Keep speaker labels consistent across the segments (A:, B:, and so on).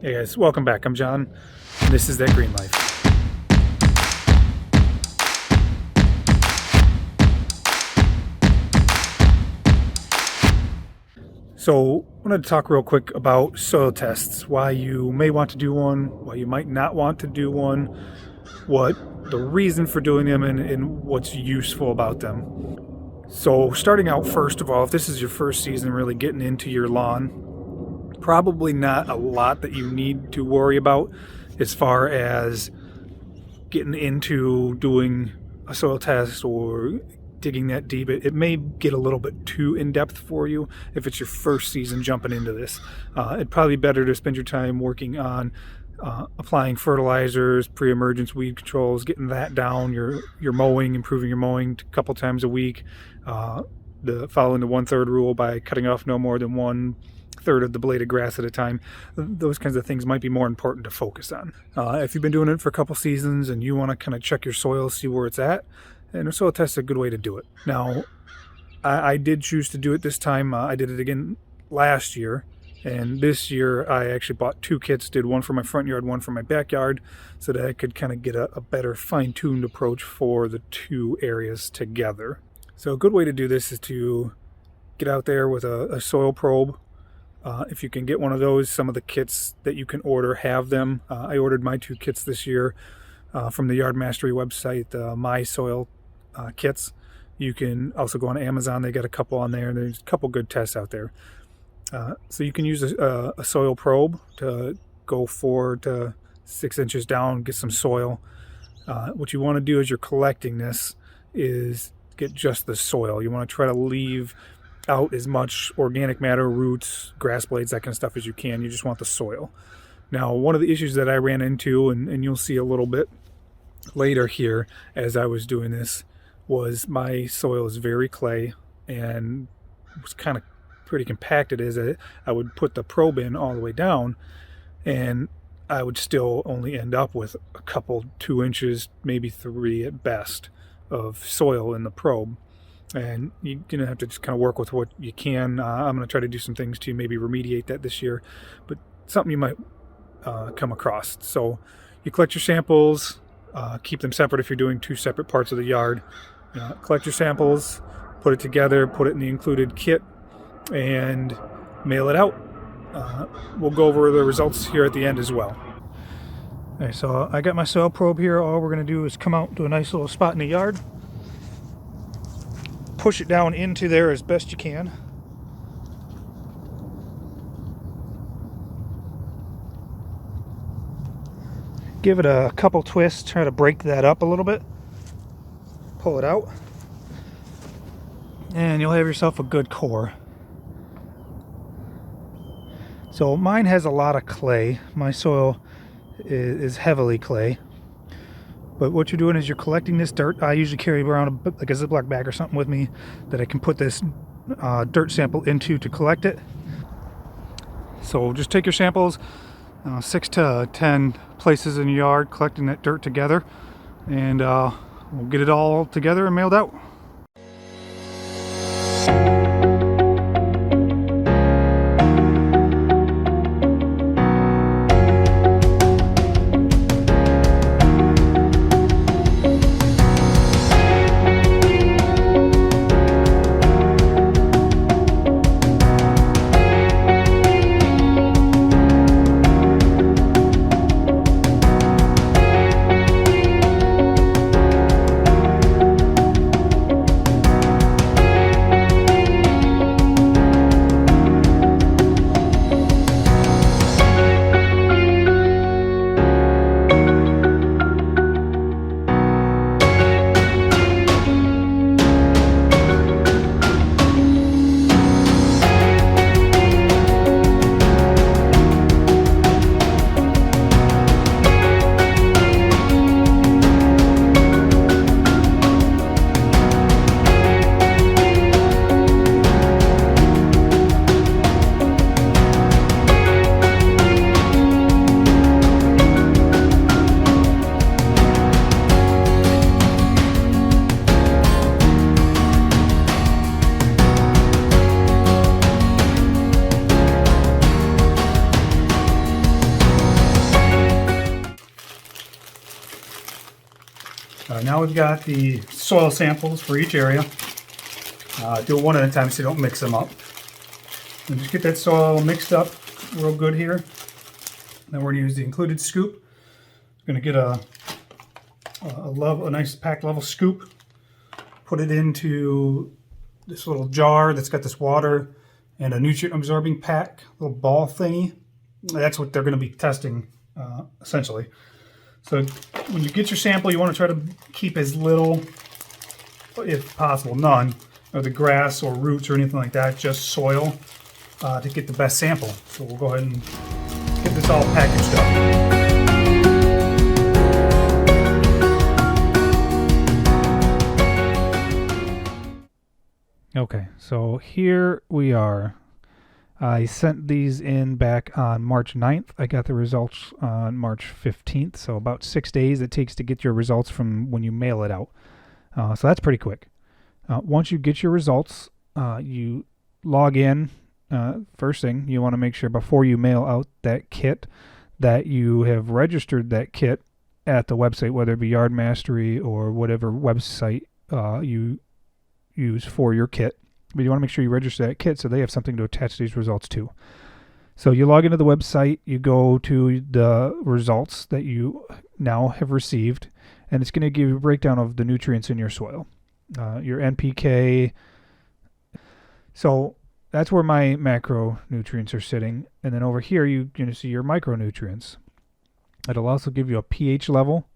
A: Hey guys, welcome back. I'm John, and this is That Green Life. So I wanted to talk real quick about soil tests, why you may want to do one, why you might not want to do one, what the reason for doing them, and what's useful about them. So starting out, first of all, if this is your first season really getting into your lawn, probably not a lot that you need to worry about as far as getting into doing a soil test or digging that deep. It may get a little bit too in-depth for you if it's your first season jumping into this. It'd probably be better to spend your time working on applying fertilizers, pre-emergence weed controls, getting that down, your mowing, improving your mowing a couple times a week, following the 1/3 rule by cutting off no more than 1/3 of the blade of grass at a time. Those kinds of things might be more important to focus on. If you've been doing it for a couple seasons and you want to kind of check your soil, see where it's at, and a soil test is a good way to do it. Now, I did choose to do it this time. I did it again last year, and this year I actually bought 2 kits, did one for my front yard, one for my backyard, so that I could kind of get a better fine-tuned approach for the 2 areas together. So a good way to do this is to get out there with a soil probe. If you can get one of those, some of the kits that you can order have them. I ordered my 2 kits this year from the Yard Mastery website, the Mysoil kits. You can also go on Amazon. They got a couple on there, and there's a couple good tests out there. So you can use a soil probe to go 4 to 6 inches down, get some soil. What you want to do as you're collecting this is get just the soil. You want to try to leave out as much organic matter, roots, grass blades, that kind of stuff as you can. You just want the soil. Now, one of the issues that I ran into, and you'll see a little bit later here as I was doing this, was my soil is very clay and was kind of pretty compacted. As I would put the probe in all the way down, and I would still only end up with a couple, 2 inches, maybe 3 at best, of soil in the probe. And you're going to have to just kind of work with what you can. I'm going to try to do some things to maybe remediate that this year, but something you might come across. So you collect your samples, keep them separate if you're doing 2 separate parts of the yard. Collect your samples, put it together, put it in the included kit, and mail it out. We'll go over the results here at the end as well. Okay, so I got my soil probe here. All we're going to do is come out to a nice little spot in the yard, push it down into there as best you can. Give it a couple twists, try to break that up a little bit. Pull it out, and you'll have yourself a good core. So mine has a lot of clay. My soil is heavily clay. But what you're doing is you're collecting this dirt. I usually carry around like a Ziploc bag or something with me that I can put this dirt sample into to collect it. So just take your samples, 6 to 10 places in your yard, collecting that dirt together, and we'll get it all together and mailed out. Alright, now we've got the soil samples for each area. Do it one at a time so you don't mix them up. And just get that soil mixed up real good here. Then we're going to use the included scoop. I'm going to get a nice pack level scoop. Put it into this little jar that's got this water and a nutrient absorbing pack, little ball thingy. That's what they're going to be testing essentially. So when you get your sample, you want to try to keep as little, if possible, none, of the grass or roots or anything like that, just soil to get the best sample. So we'll go ahead and get this all packaged up. Okay, so here we are. I sent these in back on March 9th. I got the results on March 15th, so about 6 days it takes to get your results from when you mail it out. So that's pretty quick. Once you get your results, you log in. First thing, you want to make sure before you mail out that kit that you have registered that kit at the website, whether it be Yard Mastery or whatever website you use for your kit. But you want to make sure you register that kit so they have something to attach these results to. So you log into the website, you go to the results that you now have received, and it's going to give you a breakdown of the nutrients in your soil. Your NPK. So that's where my macronutrients are sitting. And then over here, you're going to see your micronutrients. It'll also give you a pH level.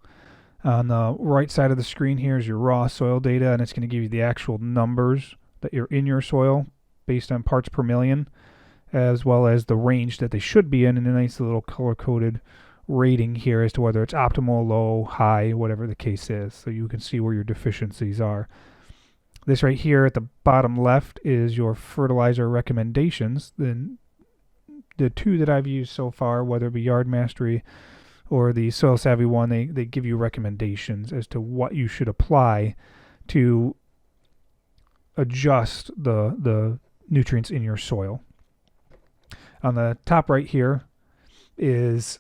A: On the right side of the screen here is your raw soil data, and it's going to give you the actual numbers that you're in your soil based on parts per million, as well as the range that they should be in, and a nice little color-coded rating here as to whether it's optimal, low, high, whatever the case is, so you can see where your deficiencies are. This right here at the bottom left is your fertilizer recommendations. Then the two that I've used so far, whether it be Yard Mastery or the Soil Savvy one, they give you recommendations as to what you should apply to adjust the nutrients in your soil. On the top right here is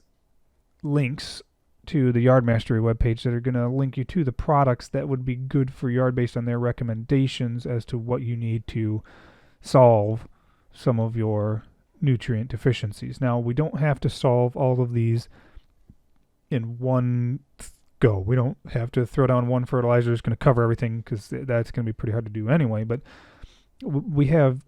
A: links to the Yard Mastery webpage that are going to link you to the products that would be good for yard based on their recommendations as to what you need to solve some of your nutrient deficiencies. Now, we don't have to solve all of these in one go. We don't have to throw down one fertilizer that's going to cover everything, because that's going to be pretty hard to do anyway. But we have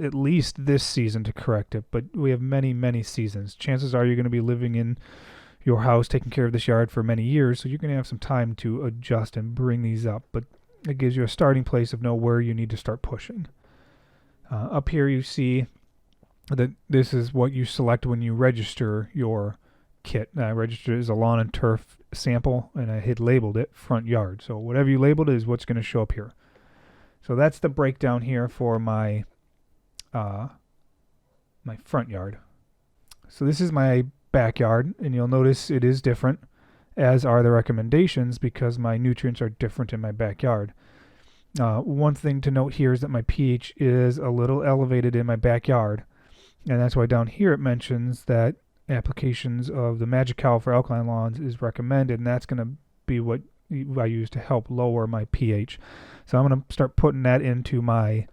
A: at least this season to correct it, but we have many, many seasons. Chances are you're going to be living in your house, taking care of this yard for many years, so you're going to have some time to adjust and bring these up. But it gives you a starting place of know where you need to start pushing. Up here you see that this is what you select when you register your kit. I registered it as a lawn and turf sample, and I had labeled it front yard. So whatever you labeled is what's going to show up here. So that's the breakdown here for my my front yard. So this is my backyard, and you'll notice it is different, as are the recommendations, because my nutrients are different in my backyard. One thing to note here is that my pH is a little elevated in my backyard, and that's why down here it mentions that applications of the Magic Cow for alkaline lawns is recommended, and that's going to be what I use to help lower my pH. So I'm going to start putting that into my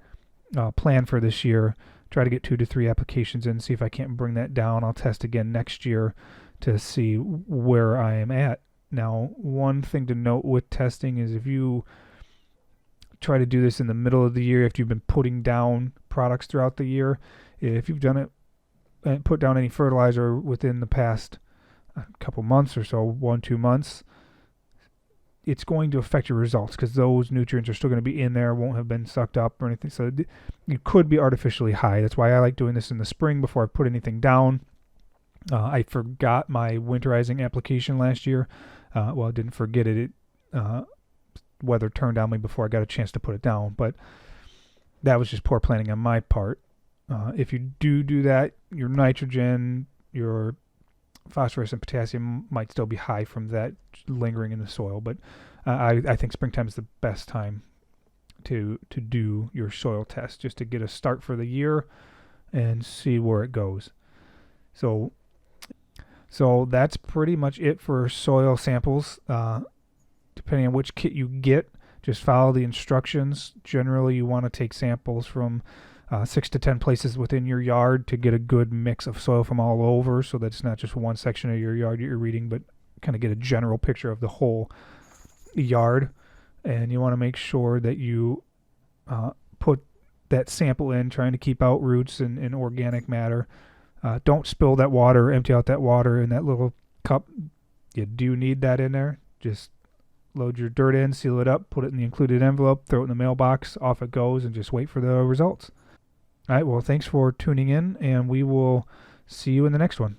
A: plan for this year. Try to get 2 to 3 applications in, see if I can't bring that down. I'll test again next year to see where I am at. Now, one thing to note with testing is if you try to do this in the middle of the year, if you've been putting down products throughout the year, if you've done it and put down any fertilizer within the past couple months or so, 1-2 months, it's going to affect your results, because those nutrients are still going to be in there, won't have been sucked up or anything. So you could be artificially high. That's why I like doing this in the spring before I put anything down. I forgot my winterizing application last year. Well, I didn't forget it. Weather turned on me before I got a chance to put it down, but that was just poor planning on my part. If you do that, your nitrogen, your phosphorus and potassium might still be high from that lingering in the soil, but I think springtime is the best time to do your soil test, just to get a start for the year and see where it goes. So that's pretty much it for soil samples. depending on which kit you get, just follow the instructions. Generally, you want to take samples from 6 to 10 places within your yard to get a good mix of soil from all over, so that it's not just one section of your yard that you're reading, but kind of get a general picture of the whole yard. And you want to make sure that you put that sample in, trying to keep out roots and organic matter. Don't spill that water or empty out that water in that little cup. You do need that in there. Just load your dirt in, seal it up, put it in the included envelope, throw it in the mailbox, off it goes, and just wait for the results. All right, well, thanks for tuning in, and we will see you in the next one.